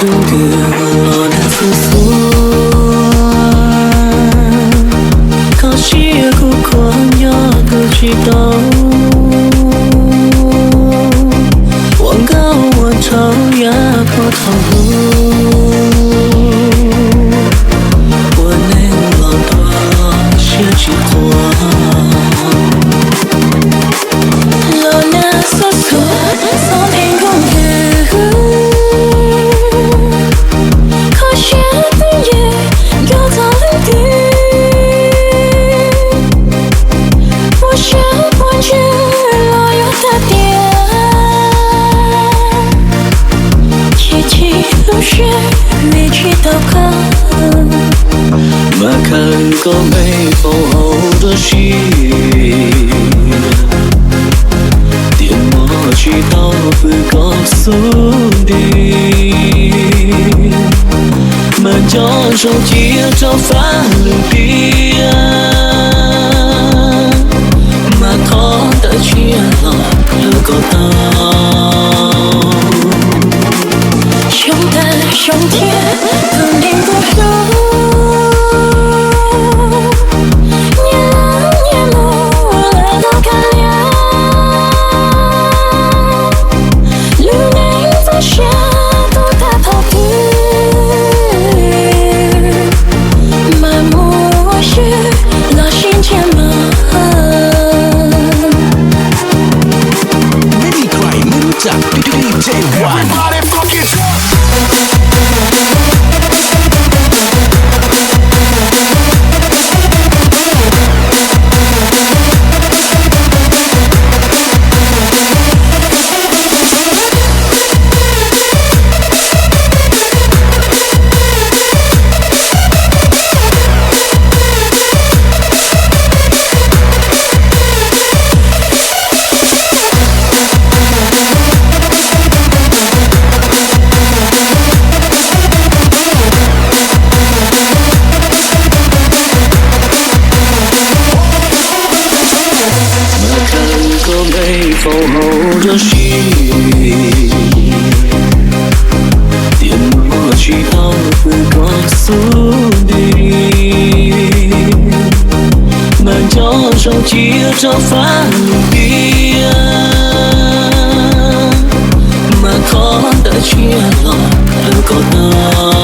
đúng đường lo đã sâu xuống có chia của con nhỏ cứ chỉ đâu quảng cáo我头也不痛我能老多些几我那所说所听共可惜的夜又到了底我想忘记了有的点起起落雪没去祷告mà看có mấy phố hậu đó chi tiền mà chỉ tao vừa có xuống đi mà cho trong chia cho phá lưng kia mà khó đã chia lòng theo có tao胸弹胸贴肯定不输DDJ Vanh. phố hậu đó chi tiền mà chỉ tao vừa có xuống đi mà cho trong chia cho phá kia mà khó đã chia lòng theo có ta